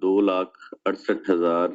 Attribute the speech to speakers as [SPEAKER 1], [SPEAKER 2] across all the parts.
[SPEAKER 1] 2,68,000,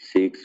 [SPEAKER 1] 6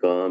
[SPEAKER 1] .com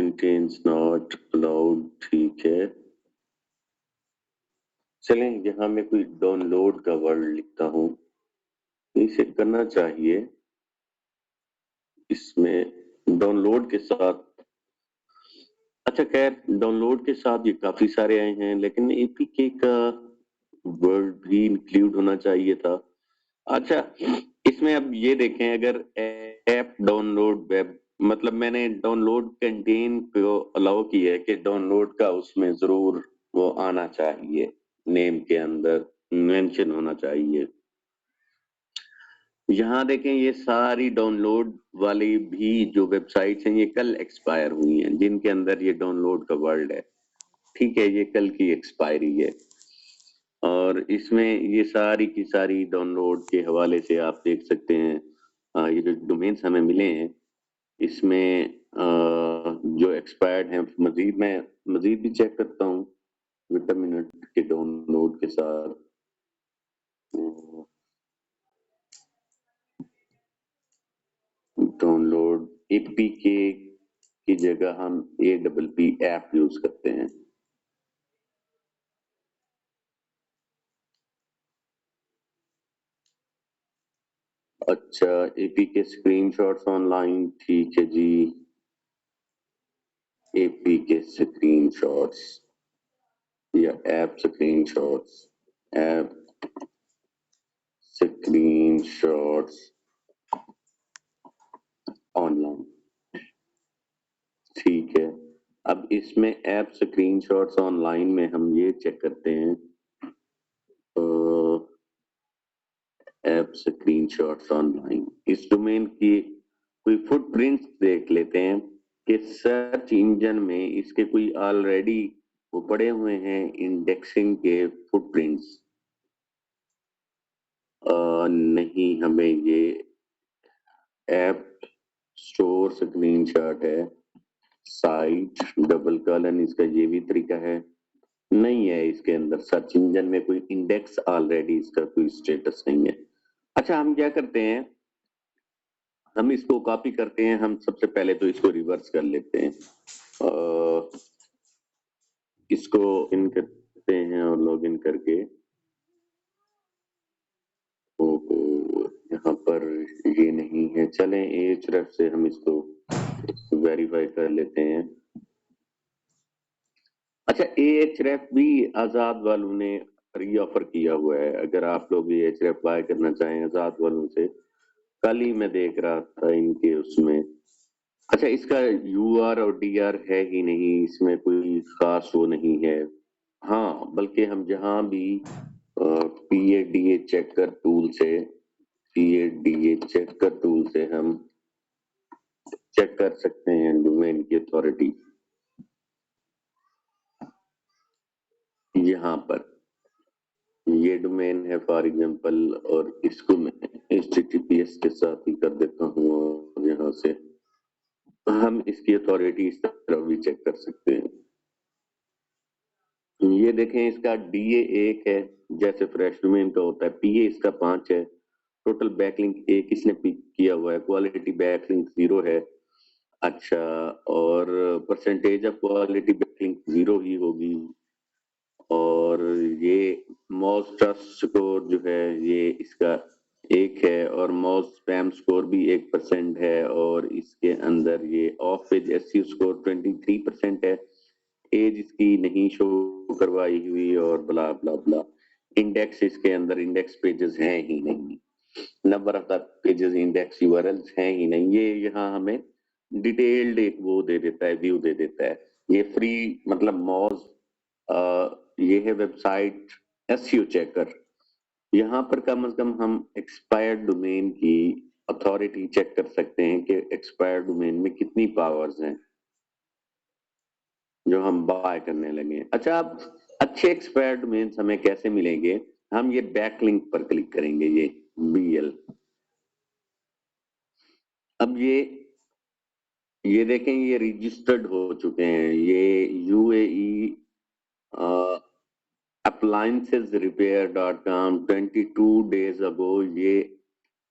[SPEAKER 1] contains not allowed, ٹھیک ہے. چلیں یہاں میں کوئی ڈاؤن لوڈ کا ورڈ لکھتا ہوں. اسے کرنا چاہیے اس میں ڈاؤن لوڈ کے ساتھ. اچھا خیر ڈاؤن لوڈ کے ساتھ یہ کافی سارے آئے ہیں لیکن اے پی کے کا ورڈ بھی انکلوڈ ہونا چاہیے تھا. اچھا اس میں اب یہ دیکھیں اگر ایپ ڈاؤن لوڈ ویب مطلب میں نے ڈاؤن لوڈ کنٹین کو الاؤ کیا ہے کہ ڈاؤن لوڈ کا اس میں ضرور وہ آنا چاہیے نیم کے اندر مینشن ہونا چاہیے. یہاں دیکھیں یہ ساری ڈاؤن لوڈ والی بھی جو ویب سائٹس ہیں یہ کل ایکسپائر ہوئی ہیں جن کے اندر یہ ڈاؤن لوڈ کا ورڈ ہے. ٹھیک ہے یہ کل کی ایکسپائری ہے اور اس میں یہ ساری کی ساری ڈاؤن لوڈ کے حوالے سے آپ دیکھ سکتے ہیں. یہ جو ڈومینس ہمیں ملے ہیں اس میں جو ایکسپائرڈ ہیں میں مزید بھی چیک کرتا ہوں وٹ منٹ کے ڈاؤن لوڈ کے ساتھ. ڈاؤن لوڈ اے پی کے کی جگہ ہم اے ڈبل پی ایپ یوز کرتے ہیں. اچھا اے P K screen shots online ٹھیک ہے جی. A P K screen shots یا app screen shots app screen shots online ٹھیک ہے. اب اس میں app screen shots online میں ہم یہ چیک کرتے ہیں app screen shots online اس ڈومین کی کوئی فٹ پرنٹس دیکھ لیتے ہیں کہ سرچ انجن میں اس کے کوئی آلریڈی وہ پڑے ہوئے ہیں انڈیکسنگ کے فٹ پرنٹس. نہیں ہمیں یہ ایپ سٹور اسکرین شاٹ ہے سائٹ ڈبل کالن اس کا یہ بھی طریقہ ہے نہیں ہے اس کے اندر سرچ انجن میں کوئی انڈیکس آلریڈی اس کا کوئی سٹیٹس نہیں ہے. اچھا ہم کیا کرتے ہیں ہم اس کو کاپی کرتے ہیں. ہم سب سے پہلے تو اس کو ریورس کر لیتے ہیں اس کو ان کرتے ہیں اور لاگ ان کر کے یہاں پر یہ نہیں ہے. چلیں ایچ ریف سے ہم اس کو ویریفائی کر لیتے ہیں. اچھا اے ایچ ریف بھی آزاد والوں نے ری آفر کیا ہوا ہے اگر آپ لوگ اے ایچ ریف بائی کرنا چاہیں آزاد والوں سے. کل ہی میں دیکھ رہا تھا ان کے اس میں. اچھا اس کا یو آر اور ڈی آر ہے ہی نہیں اس میں کوئی خاص وہ نہیں ہے. ہاں بلکہ ہم جہاں بھی پی اے ڈی اے چیکر ٹول سے پی اے ڈی اے چیکر ٹول سے ہم چیک کر سکتے ہیں ڈومین کی اتھارٹی. یہاں پر یہ ڈومین ہے فار ایگزامپل اور اس کو میں HTTPS کے ساتھ ہی کر دیتا ہوں اور یہاں سے ہم اس کی اتھارٹی اس طرح بھی چیک کر سکتے ہیں. یہ دیکھیں اس کا ڈی اے 1 ہے جیسے فریش ڈومین کا ہوتا ہے. پی اے اس کا 5 ہے. ٹوٹل بیک لنک 1 اس نے پک کیا ہوا ہے. کوالٹی بیک لنک 0 ہے. اچھا اور percentage of quality back link 0 ہی ہوگی اور یہ موز ٹرسٹ سکور جو ہے یہ اس کا 1 ہے اور موز اسپیم سکور بھی 1% ہے اور اس کے اندر یہ off page S C score 23% ہے. ایج اس کی نہیں شو کروائی ہوئی اور بلا بلا بلا. انڈیکس اس کے اندر انڈیکس پیجز ہیں ہی نہیں. Number of the pages index U R Ls ہیں ہی نہیں. یہ یہاں ہمیں ڈیٹیلڈ ایک وہ دے دیتا ہے ویو دے دیتا ہے. یہ فری مطلب موز یہ ہے ویب سائٹ ایسیو چیکر. یہاں پر کم از کم ہم ایکسپائرڈ ڈومین کی اتھارٹی چیک کر سکتے ہیں کہ ایکسپائرڈ ڈومین میں کتنی پاورز ہیں جو ہم بائی کرنے لگے. اچھا اب اچھے ایکسپائرڈ ڈومینز ہمیں کیسے ملیں گے. ہم یہ بیک لنک پر کلک کریں گے یہ بی ایل. اب یہ دیکھیں یہ ریجسٹرڈ ہو چکے ہیں. یہ you a E appliancesrepair.com 22 days ago یہ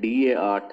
[SPEAKER 1] DA8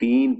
[SPEAKER 1] 3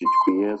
[SPEAKER 1] HTTPS,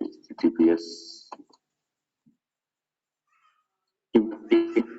[SPEAKER 1] HTTPS,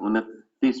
[SPEAKER 1] 29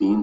[SPEAKER 1] 3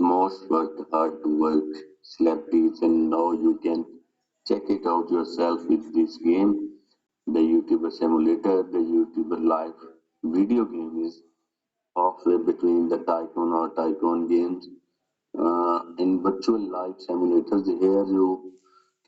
[SPEAKER 1] Most worked hard to work celebrities, and now you can check it out yourself with this game. The YouTuber Simulator, the YouTuber Live video game is halfway between the Tycoon or Tycoon games. In virtual live simulators, here you,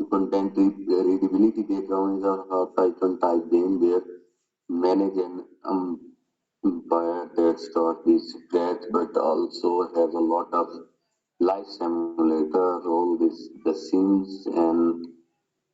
[SPEAKER 1] content readability background is a Python type game where manage an empire that starts with scratch but also has a lot of life simulator, all this the scenes and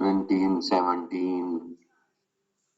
[SPEAKER 1] 2017,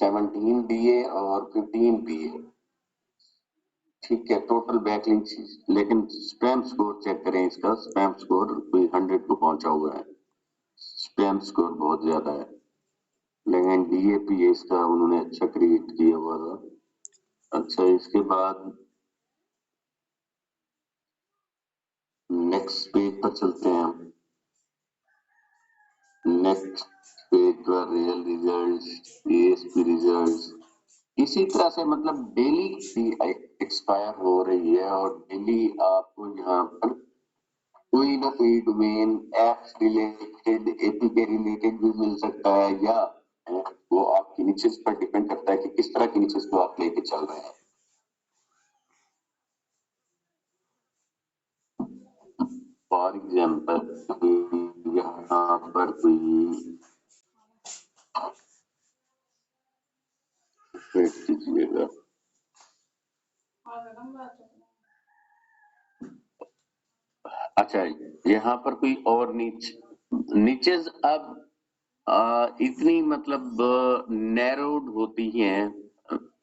[SPEAKER 1] 17 DA اور 15 PA. ٹھیک ہے, total back link, لیکن spam score check کریں, اس کا spam score کوئی 100 کو پہنچا ہوا ہے, اسپیم سکور بہت زیادہ ہے, لیکن ڈی اے پی اس کا انہوں نے اچھا کریٹ کیا ہوا تھا. اچھا, اس کے بعد نیکسٹ پیج پر چلتے ہیں ہم. Next page per real results, A S P results, اسی طرح سے مطلب ڈیلی ایکسپائر ہو رہی ہے, اور ڈیلی آپ کو یہاں پر کوئی نہ کوئی ڈومین ایپس ریلیٹڈ, اے پی کے ریلیٹڈ بھی مل سکتا ہے, یا وہ آپ کی نیچز پر ڈیپینڈ کرتا ہے کہ کس طرح کی نیچز کو آپ لے کے چل رہے ہیں. فار ایگزامپل یہاں پر کوئی ویٹ کیجیے گا, اچھا یہاں پر کوئی اور نیچز اب اتنی مطلب نیروڈ ہوتی ہیں,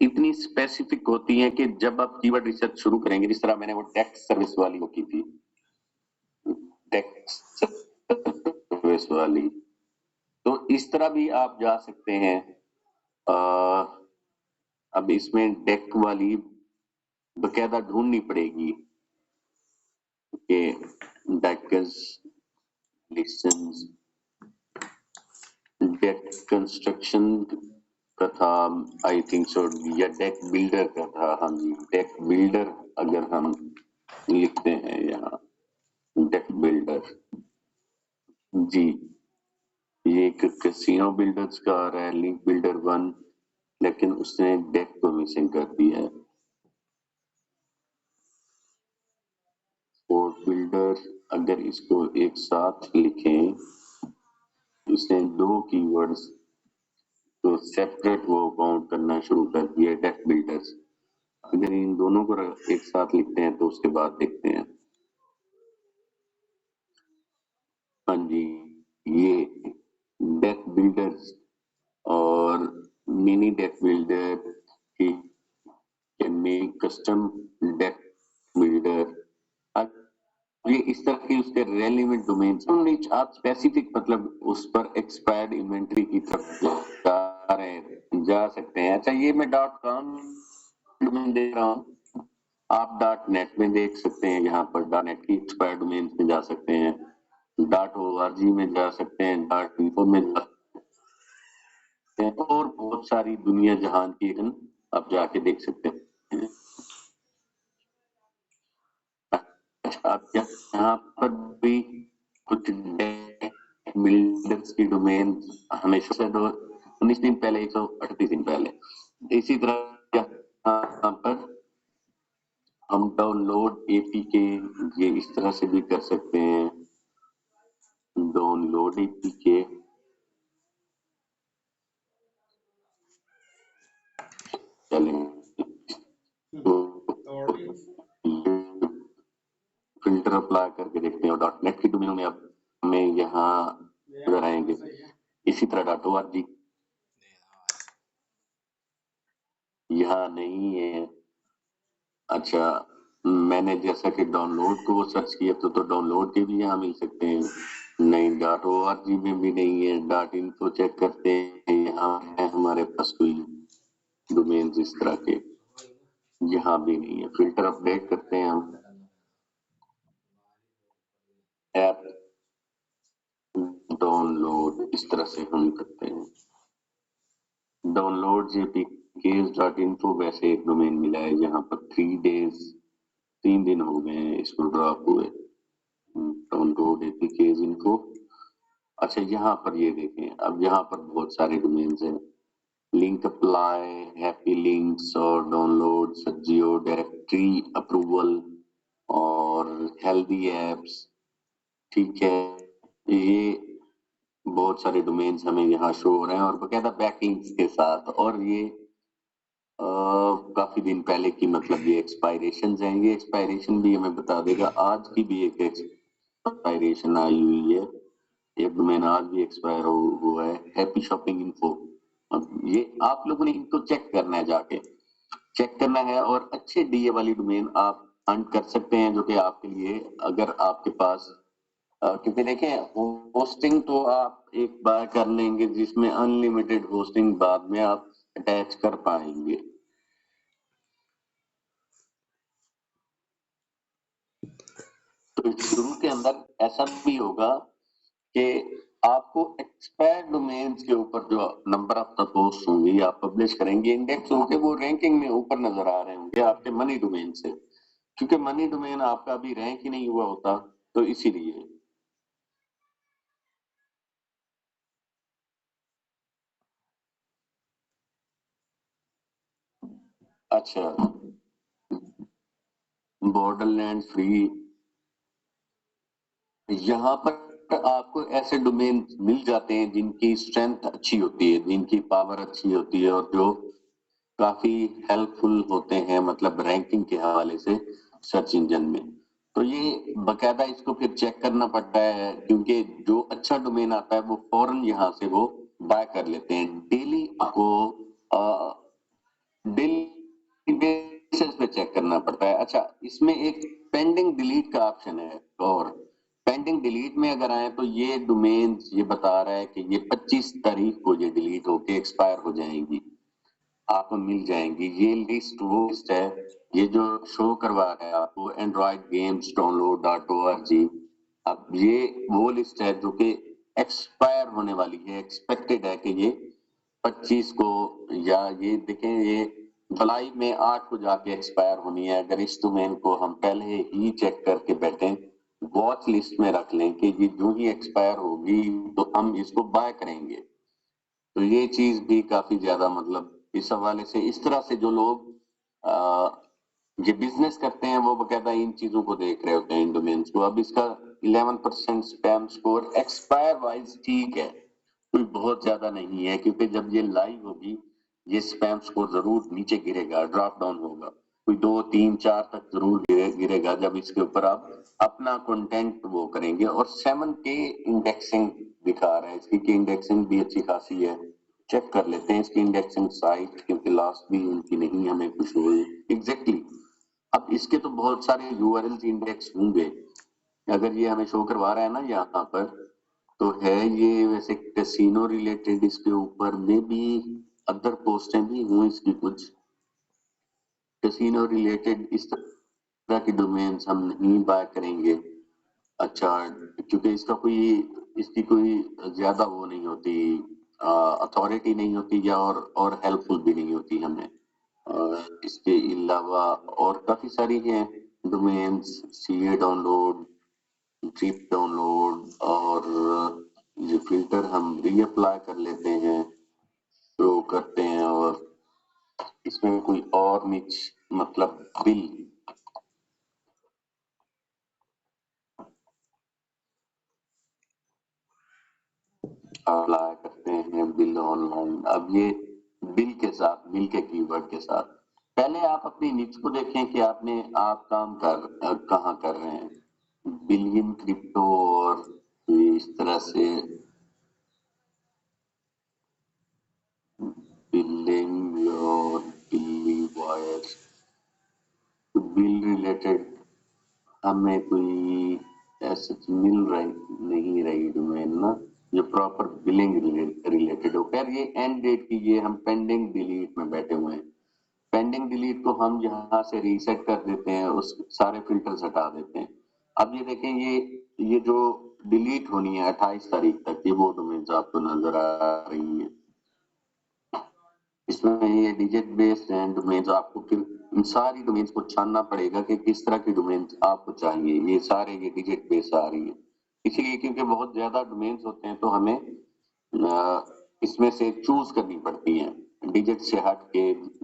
[SPEAKER 1] اتنی اسپیسیفک ہوتی ہیں کہ جب آپ کی ورڈ ریسرچ شروع کریں گے, جس طرح میں نے وہ ٹیکسٹ سروس والی وہ کی تھی, ٹیکسٹ سروس والی, تو اس طرح بھی آپ جا سکتے ہیں. اب اس میں ڈیک والی باقاعدہ ڈھونڈنی پڑے گی کہ ڈیکز لسنز, ڈیک کنسٹرکشن کا تھا آئی تھنک سو, یا ڈیک بلڈر کا تھا. ہاں جی, ڈیک بلڈر اگر ہم لکھتے ہیں یہاں, ڈیک بلڈر, جی یہ ایک کسینو بلڈرز کا آ رہا ہے, لنک بلڈر 1, لیکن اس نے ڈیک کو مسنگ کر دیا ہے. فورٹ بلڈر اگر اس کو ایک ساتھ لکھیں, اس نے دو کی ورڈز تو سیپریٹ وہ کاؤنٹ کرنا شروع کر دیا ڈیک بلڈرز. اگر ان دونوں کو ایک ساتھ لکھتے ہیں تو اس کے بعد دیکھتے ہیں. ہاں جی, یہ ڈیک بلڈرز اور منی ڈیک بلڈر کی کسٹم ڈیک بلڈر, یہ اس طرح کی اس کے ریلیونٹ ڈومینز آپ اسپیسیفک مطلب اس پر ایکسپائرڈ انوینٹری کی طرف جا سکتے ہیں. اچھا یہ میں ڈاٹ کام ڈومین دیکھ رہا ہوں, آپ ڈاٹ نیٹ میں دیکھ سکتے ہیں, یہاں پر ڈاٹ نیٹ کی ایکسپائرڈ ڈومینز میں جا سکتے ہیں, ڈاٹ او آر جی میں جا سکتے ہیں, ڈاٹ انفو میں جا سکتے ہیں, اور بہت ساری دنیا جہان کی آپ جا کے دیکھ سکتے ہیں. آپ یہاں پر بھی کچھ بلڈرز کی ڈومین ہمیشہ سے 19 دن پہلے, 138 دن پہلے. اسی طرح یہاں پر ہم ڈاؤن لوڈ اے پی کے یہ اس طرح سے بھی کر سکتے ہیں, ڈاؤن لوڈ اے پی کے چلیں فلٹر اپلائی کر کے دیکھتے ہیں, اور ڈاٹ نیٹ کی ڈومینوں میں اب ہمیں یہاں نظر آئیں گے. اسی طرح ڈاٹ او آر جی یہاں نہیں ہے. اچھا میں نے جیسا کہ ڈاؤن لوڈ کو سرچ کیا تو ڈاؤن لوڈ کے بھی یہاں مل سکتے ہیں, نہیں ڈاٹ او آر جی میں بھی نہیں ہے. ڈاٹ انفو چیک کرتے ہیں, یہاں ہے ہمارے پاس کوئی ڈومینز اس طرح کے, یہاں بھی نہیں ہے. فلٹر اپڈیٹ کرتے ہیں ہم, ایپ ڈاؤن لوڈ اس طرح سے ہم کرتے ہیں. ڈاؤن لوڈ جے پی کیز ڈاٹ انفو ویسے ایک ڈومین ملا ہے, یہاں پر 3 دن ہو گئے ہیں اس کو ڈراپ ہوئے. ڈاؤن لوڈ اے پی کیز انفو. اچھا یہاں پر یہ دیکھیں, اب یہاں پر بہت سارے ڈومینز ہیں, لنک اپلائی, ہیپی لنکس, اور ڈاؤن لوڈ, سجیو, ڈائریکٹری اپروول, اور ہیلدی ایپس. ٹھیک ہے, یہ بہت سارے ڈومینز ہمیں یہاں شو ہو رہے ہیں, اور باقاعدہ بیک لنکس کے ساتھ, اور یہ کافی دن پہلے کی مطلب یہ ایکسپائریشنز ہیں. یہ ایکسپائریشن بھی ہمیں بتا دے گا, آج کی بھی ایک ایکسپائریشن آئی ہوئی ہے, ایک ڈومین آج بھی ایکسپائر ہوا ہے, ہیپی شاپنگ انفو. یہ آپ لوگوں نے ان کو چیک کرنا ہے، جا کے چیک کرنا ہے، اور اچھے ڈی اے والی ڈومین آپ ارن کر سکتے ہیں، جو کہ آپ کے لیے اگر آپ کے پاس کیونکہ دیکھیں ہوسٹنگ تو آپ ایک بار کر لیں گے جس میں ان لمیٹڈ ہوسٹنگ بعد میں آپ اٹیچ کر پائیں گے. تو شروع کے اندر ایسا بھی ہوگا کہ آپ کو ایکسپائر ڈومینز کے اوپر جو نمبر آف دا پوسٹ ہوں گی آپ پبلش کریں گے، انڈیکس ہو کے وہ رینکنگ میں اوپر نظر آ رہے ہوں گے آپ کے منی ڈومین سے، کیونکہ منی ڈومین آپ کا ابھی رینک ہی نہیں ہوا ہوتا، تو اسی لیے. اچھا، بارڈر لینڈ فری، یہاں پر آپ کو ایسے ڈومین مل جاتے ہیں جن کی اسٹرینتھ اچھی ہوتی ہے، جن کی پاور اچھی ہوتی ہے، اور جو کافی ہیلپ فل ہوتے ہیں، مطلب رینکنگ کے حوالے سے سرچ انجن میں. تو یہ باقاعدہ اس کو پھر چیک کرنا پڑتا ہے، کیونکہ جو اچھا ڈومین آتا ہے وہ فوراً یہاں سے وہ بائی کر لیتے ہیں. ڈیلی آپ کو ڈیلی بیسس پہ چیک کرنا پڑتا ہے. اچھا، اس میں ایک پینڈنگ ڈیلیٹ کا آپشن ہے، اور پینڈنگ ڈیلیٹ میں اگر آئیں تو یہ ڈومینز یہ بتا رہا ہے کہ یہ 25 تاریخ کو یہ ڈیلیٹ ہو کے ایکسپائر ہو جائیں گی، آپ کو مل جائیں گی. یہ لسٹ وہ لسٹ ہے، یہ جو شو کروا رہا ہے آپ کو android games download .org. اب یہ وہ لسٹ ہے جو کہ ایکسپائر ہونے والی ہے، ایکسپیکٹڈ ہے کہ یہ 25 کو، یا یہ دیکھیں یہ جولائی میں 8 کو جا کے ایکسپائر ہونی ہے. اگر اس ڈومین کو ہم پہلے ہی چیک کر کے بیٹھیں، واچ لسٹ میں رکھ لیں کہ یہ جو ہی ایکسپائر ہوگی تو ہم اس کو بائی کریں گے. تو یہ چیز بھی کافی زیادہ مطلب اس حوالے سے، اس طرح سے جو لوگ یہ بزنس کرتے ہیں وہ باقاعدہ ان چیزوں کو دیکھ رہے ہوتے ہیں، ان ڈومینز کو. اب اس کا 11% اسپیم سکور ایکسپائر وائز ٹھیک ہے، کوئی بہت زیادہ نہیں ہے، کیونکہ جب یہ لائیو ہوگی یہ اسپیم سکور ضرور نیچے گرے گا، ڈراپ ڈاؤن ہوگا، کوئی 2 3 4 تک ضرور گرے گا جب اس کے اوپر آپ اپنا کنٹینٹ وہ کریں گے. اور 7K انڈیکسنگ دکھا رہا ہے، اس کی انڈیکسنگ بھی اچھی خاصی ہے. چیک کر لیتے ہیں اس کی انڈیکسنگ سائٹ، کیونکہ لاسٹ بھی ان کی نہیں ہمیں کچھ ہوئی ایگزیکٹلی. اب اس کے تو بہت سارے یو آر ایل انڈیکس ہوں گے، اگر یہ ہمیں شو کروا رہا ہے نا یہاں پر، تو ہے یہ ویسے کیسینو ریلیٹڈ، اس کے اوپر میں بھی ادر پوسٹیں بھی ہوں اس کی کچھ کیسینو ریلیٹڈ. اس طرح کی ڈومینز ہم نہیں بائی کریں گے. اچھا، کیونکہ اس کا کوئی اس کی کوئی زیادہ وہ نہیں ہوتی، اتھارٹی نہیں ہوتی، یا اور ہیلپ فل بھی نہیں ہوتی ہمیں. اس کے علاوہ اور کافی ساری ہیں domains, C A download, drip download, اور یہ فلٹر ہم ری اپلائی کر لیتے ہیں، شو کرتے ہیں. اور اس میں کوئی اور نچ مطلب بل اپلائی کرتے ہیں، بل آن لائن. اب یہ بل کے ساتھ، بل کے کی ورڈ کے ساتھ پہلے آپ اپنی نیچ کو دیکھیں کہ آپ کام کہاں کر رہے ہیں. بلین کرپٹو اور اس طرح سے بلنگ اور بلی وائر، بل ریلیٹڈ ہمیں کوئی ایسے مل رہی نہیں رہی ڈومین نا جو پراپر بلنگ ریلیٹڈ ہو. خیر یہ اینڈ ڈیٹ کی، یہ ہم پینڈنگ ڈیلیٹ میں بیٹھے ہوئے ہیں. پینڈنگ ڈیلیٹ کو ہم یہاں سے ریسیٹ کر دیتے ہیں، اس سارے فلٹرز ہٹا دیتے ہیں. اب یہ دیکھیں یہ جو ڈیلیٹ ہونی ہے 28 تاریخ تک، یہ وہ ڈومینز آپ کو نظر آ رہی ہیں. اس میں یہ ڈیجٹ بیسڈ ہیں ڈومینز، آپ کو پھر ان ساری ڈومینز کو چھاننا پڑے گا کہ کس طرح کی ڈومینز آپ کو چاہیے. یہ سارے یہ ڈیجٹ بیس آ رہی ہیں، اسی لیے کیونکہ بہت زیادہ ڈومینز ہوتے ہیں تو ہمیں اس میں سے چوز کرنی پڑتی ہیں، ڈیجٹ سے ہٹ کے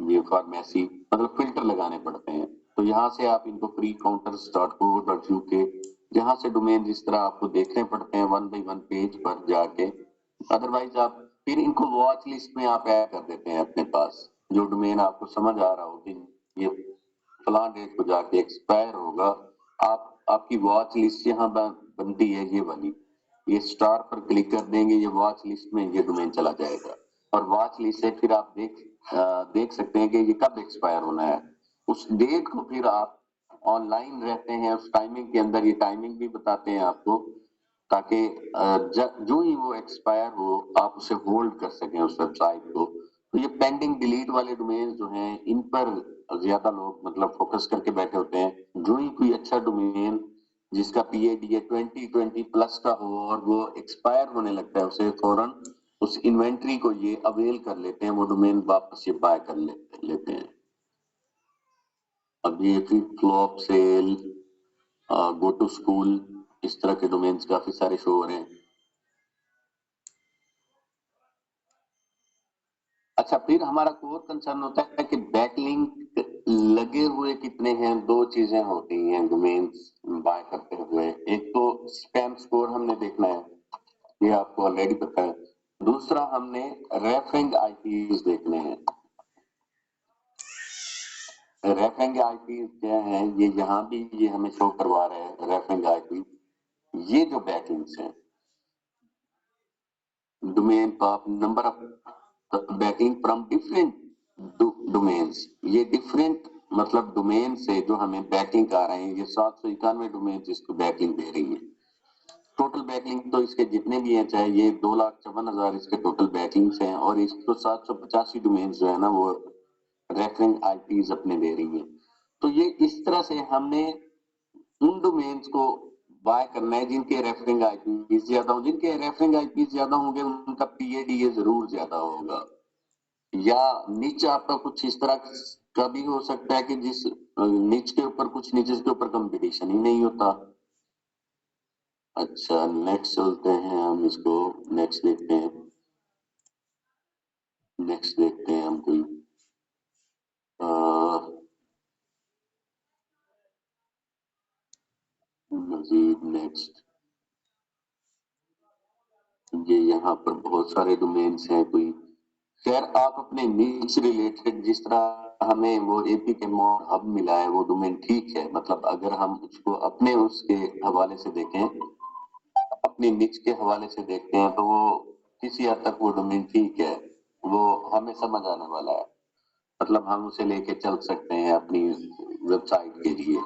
[SPEAKER 1] یہ فارمیسی مطلب فلٹر لگانے پڑتے ہیں. تو یہاں سے آپ ان کو freecounters.co.uk یہاں سے ڈومین اس طرح آپ کو دیکھنے پڑتے ہیں 1 by 1 پیج پر جا کے. ادروائز آپ پھر ان کو واچ لسٹ میں آپ ایڈ کر دیتے ہیں اپنے پاس. جو ڈومین آپ کو سمجھ آ رہا ہو کہ یہ فلاں ڈیٹ کو جا کے ایکسپائر ہوگا، آپ کی واچ لسٹ یہاں بنتی ہے یہ والی، یہ سٹار پر کلک کر دیں گے، یہ واچ لسٹ میں یہ ڈومین چلا جائے گا. اور واچ لسٹ سے پھر آپ دیکھ سکتے ہیں کہ یہ کب ایکسپائر ہونا ہے. اس ڈیٹ کو پھر آپ آن لائن رہتے ہیں اس ٹائمنگ کے اندر، یہ ٹائمنگ بھی بتاتے ہیں آپ کو، تاکہ جو ہی وہ ایکسپائر ہو آپ اسے ہولڈ کر سکیں اس ویب سائٹ کو. تو یہ پینڈنگ ڈیلیٹ والے ڈومین جو ہیں ان پر زیادہ لوگ مطلب فوکس کر کے بیٹھے ہوتے ہیں. جو ہی کوئی اچھا ڈومین جس کا پی اے ڈی اے 2020 پلس کا ہو اور وہ ایکسپائر ہونے لگتا ہے، اسے فوراً اس انوینٹری کو یہ اویل کر لیتے ہیں، وہ ڈومین واپس یہ بائی کر لیتے ہیں. اب یہ flip flop cell, go to school, اس طرح کے ڈومینز کافی سارے شو ہو رہے ہیں. اچھا، پھر ہمارا کور کنسرن ہوتا ہے کہ بیک لنک لگے ہوئے کتنے ہیں. دو چیزیں ہوتی ہیں ڈومینز بائی کرتے ہوئے، ایک تو اسپیم سکور ہم نے دیکھنا ہے، یہ آپ کو آلریڈی پتا ہے. دوسرا ہم نے ریفرنگ آئی پیز دیکھنے ہیں. ریفرنگ آئی پیز کیا ہیں، یہ یہاں بھی یہ ہمیں شو کروا رہے ہیں. ریفرنگ آئی پی یہ جو بیک لنکس ہیں، domain pop number of backing from different domains, یہ ڈفرینٹ مطلب ڈومین سے جو ہمیں بیکنگ آ رہے ہیں، یہ 791 ڈومین اس کو بیکنگ دے رہی ہیں. ٹوٹل بیکنگ تو اس کے جتنے بھی ہیں، چاہے یہ 2,54,000 اس کے ٹوٹل بیکنگس ہیں، اور اس کو 785 ڈومینس جو ہے نا وہ ریفرنگ آئی پیز اپنے دے رہی ہیں. تو یہ اس طرح سے ہم نے ان ڈومینس کو بائی کرنا ہے جن کے ریفرنگ آئی پیز زیادہ ہوں. جن کے ریفرنگ آئی پیز زیادہ ہوں گے ان کا پی اے ڈی اے ضرور زیادہ ہوگا. یا نیچ آپ کا کچھ اس طرح کا بھی ہو سکتا ہے کہ جس نیچ کے اوپر کچھ نیچز کے اوپر کمپٹیشن ہی نہیں ہوتا. اچھا، نیکسٹ چلتے ہیں ہم اس کو نیکسٹ دیکھتے ہیں. نیکسٹ دیکھتے ہیں ہم کوئی مزید نیکسٹ. یہ یہاں پر بہت سارے ڈومینس ہیں. کوئی خیر آپ اپنے نیچ ریلیٹڈ جس طرح ہمیں وہ اے پی کے مور ہب ملا ہے وہ ڈومین ٹھیک ہے. مطلب اگر ہم اس کو اپنے اس کے حوالے سے دیکھیں، اپنی نیچ کے حوالے سے دیکھتے ہیں، تو وہ کسی حد تک وہ ڈومین ٹھیک ہے، وہ ہمیں سمجھ آنے والا ہے. مطلب ہم اسے لے کے چل سکتے ہیں اپنی ویب سائٹ کے لیے،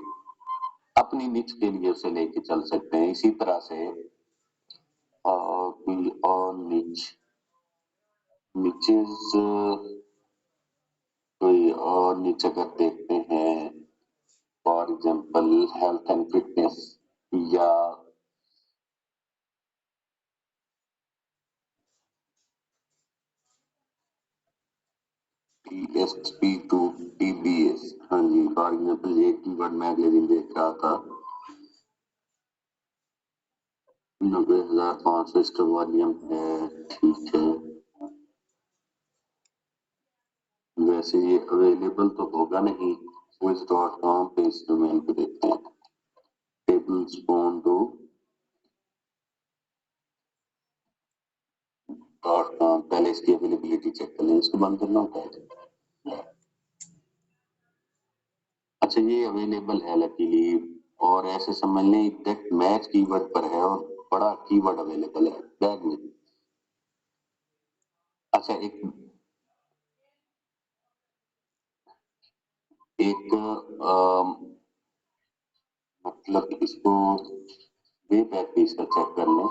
[SPEAKER 1] اپنی نیچ کے لیے اسے لے کے چل سکتے ہیں. اسی طرح سے کوئی اور نیچز کوئی اور نیچ اگر دیکھتے ہیں، for example health and fitness یا T S P to T B S. ہاں جی، فار ایگزامپل ایک کی ورڈ میگزین دیکھ رہا تھا 90,500 اس کا والیوم ہے. ٹھیک ہے، ویسے یہ اویلیبل تو ہوگا نہیں. quiz.com پہ اس ڈومین کو دیکھتے ہیں. Table spoon two .com. پہلے اس کی اویلیبلٹی چیک کر لیں. اس کو بند کرنا ہوتا ہے. اچھا، یہ اویلیبل ہے لکیلی، اور ایسے سمجھ لیں ایگزیکٹ میچ کی ورڈ پر ہے اور بڑا کی ورڈ اویلیبل ہے بیگ میں. اچھا، ایک مطلب اس کو وے پیک بھی اس کا چیک کر لیں.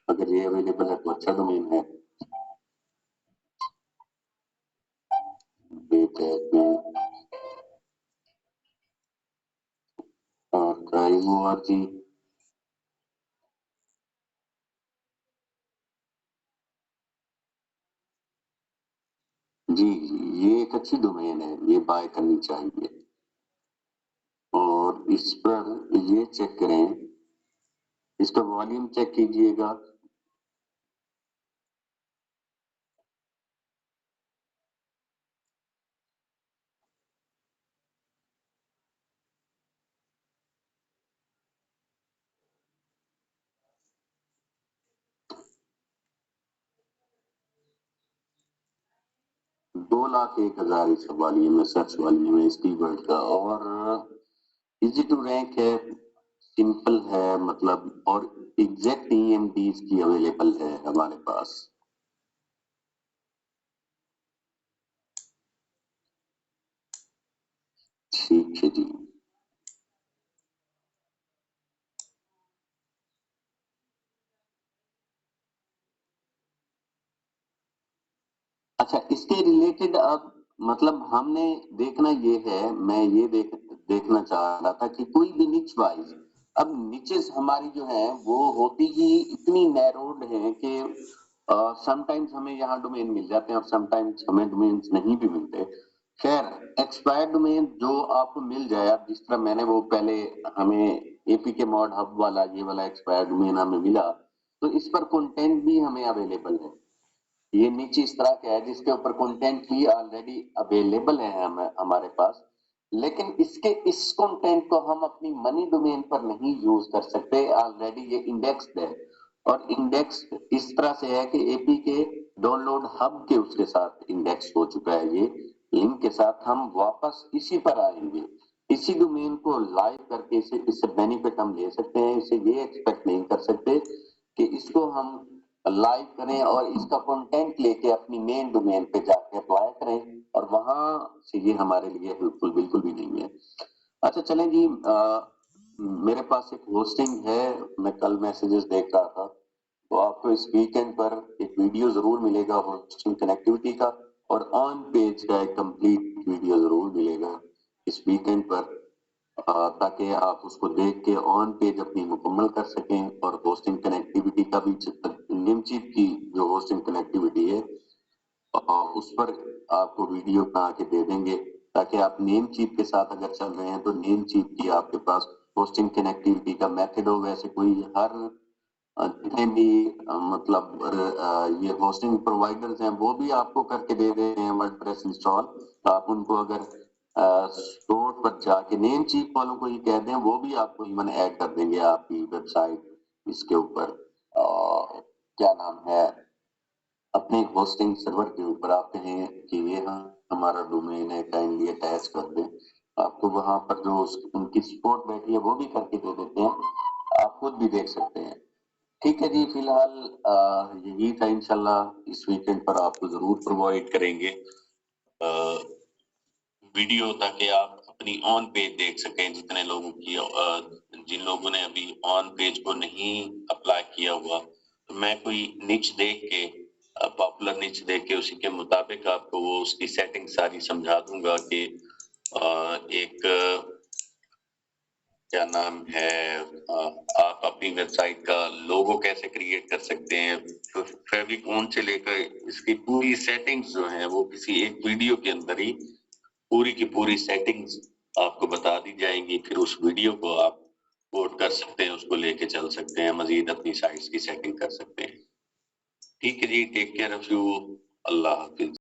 [SPEAKER 1] اگر یہ اویلیبل ہے تو اچھا ڈومین ہے. وے پیک میں .org. جی یہ ایک اچھی ڈومین ہے، یہ بائی کرنی چاہیے. اور اس پر یہ چیک کریں، اس کا والیوم چیک کیجئے گا. $2,01,000 اس کا والیوم ہے، سرچ والیوم ہے اس کی ورڈ کا. اور ایزی ٹو رینک ہے، سمپل ہے مطلب، اور ایگزیکٹ ای ایم ڈیز کی اویلیبل ہے ہمارے پاس. ٹھیک ہے جی. اچھا اس کے ریلیٹڈ اب مطلب ہم نے دیکھنا یہ ہے، میں یہ دیکھنا چاہ رہا تھا کہ کوئی بھی نچ وائز، اب نچز ہماری جو ہیں وہ ہوتی ہی اتنی نیروڈ ہیں کہ سم ٹائمز ہمیں یہاں ڈومین مل جاتے ہیں اور سم ٹائمز ہمیں ڈومینز نہیں بھی ملتے. خیر ایکسپائر ڈومین جو آپ کو مل جائے، اب جس طرح میں نے وہ پہلے ہمیں اے پی کے ماڈ ہب والا یہ والا ایکسپائر ڈومین ہمیں ملا، تو اس پر کنٹینٹ بھی ہمیں اویلیبل ہے. یہ نیچے اس طرح کا ہے جس کے اوپر کنٹینٹ بھی آلریڈی اویلیبل ہے ہمارے پاس، لیکن اس کنٹینٹ کو ہم اپنی منی ڈومین پر نہیں یوز کر سکتے. آلریڈی یہ انڈیکسڈ ہے اور انڈیکس اس طرح سے ہے کہ اے پی کے ڈاؤن لوڈ ہب کے اس کے ساتھ انڈیکس ہو چکا ہے. یہ لنک کے ساتھ ہم واپس اسی پر آئیں گے، اسی ڈومین کو لائیو کر کے اس سے بینیفٹ ہم لے سکتے ہیں. اسے یہ ایکسپیکٹ نہیں کر سکتے کہ اس کو ہم لائیو کریں اور اس کا کنٹینٹ لے کے اپنی مین ڈومین پہ جا کے اپلائی کریں، اور وہاں سے یہ ہمارے لیے بالکل بھی نہیں ہے. اچھا چلیں جی، میرے پاس ایک ہوسٹنگ ہے، میں کل میسیجز دیکھ رہا تھا، تو آپ کو اس ویکینڈ پر ایک ویڈیو ضرور ملے گا ہوسٹنگ کنیکٹیوٹی کا، اور آن پیج کا ایک کمپلیٹ ویڈیو ضرور ملے گا اس ویکینڈ پر، تاکہ آپ اس کو دیکھ کے آن پیج اپنی مکمل کر سکیں. اور ہوسٹنگ کنیکٹیوٹی کا بھی نیم چیپ کی جو ہوسٹنگ کنیکٹیوٹی ہے اس پر آپ کو ویڈیو بنا کے دے دیں گے، تاکہ آپ نیم چیپ کے ساتھ اگر چل رہے ہیں تو نیم چیپ کی آپ کے پاس ہوسٹنگ کنیکٹیوٹی کا میتھڈ ہو. ویسے کوئی ہر جتنے بھی مطلب یہ ہوسٹنگ پرووائڈرز ہیں وہ بھی آپ کو کر کے دے دے ہیں ورڈ پریس انسٹال. آپ ان کو اگر اسٹور پر جا کے نیم چیپ والوں کو ہی کہہ دیں، وہ بھی آپ کو ایون ایڈ کر دیں گے آپ کی ویب سائٹ اس کے اوپر. کیا نام ہے، اپنے ہوسٹنگ سرور کے اوپر آپ کہیں کہ یہ ہمارا ڈومین ہے، کائنڈلی اٹیچ کر دیں. آپ کو وہاں پر جو ان کی سپورٹ بیٹھی ہے وہ بھی کر کے دے دیتے ہیں، آپ خود بھی دیکھ سکتے ہیں. ٹھیک ہے جی، فی الحال یہی تھا. انشاءاللہ اس ویکینڈ پر آپ کو ضرور پرووائڈ کریں گے ویڈیو، تاکہ آپ اپنی آن پیج دیکھ سکیں. جتنے لوگوں کی جن لوگوں نے ابھی آن پیج کو نہیں اپلائی کیا ہوا، تو میں کوئی نچ دیکھ کے پاپولر نچ دیکھ کے اسی کے مطابق آپ کو وہ اس کی سیٹنگ ساری سمجھا دوں گا کہ ایک کیا نام ہے، آپ اپنی ویب سائٹ کا لوگو کیسے کریٹ کر سکتے ہیں، فیویکون سے لے کر اس کی پوری سیٹنگز جو ہیں وہ کسی ایک ویڈیو کے اندر ہی پوری کی پوری سیٹنگز آپ کو بتا دی جائیں گی. پھر اس ویڈیو کو آپ کوڈ کر سکتے ہیں، اس کو لے کے چل سکتے ہیں، مزید اپنی سائٹس کی سیٹنگ کر سکتے ہیں. ٹھیک ہے جی، ٹیک کیئر آف یو، اللہ حافظ.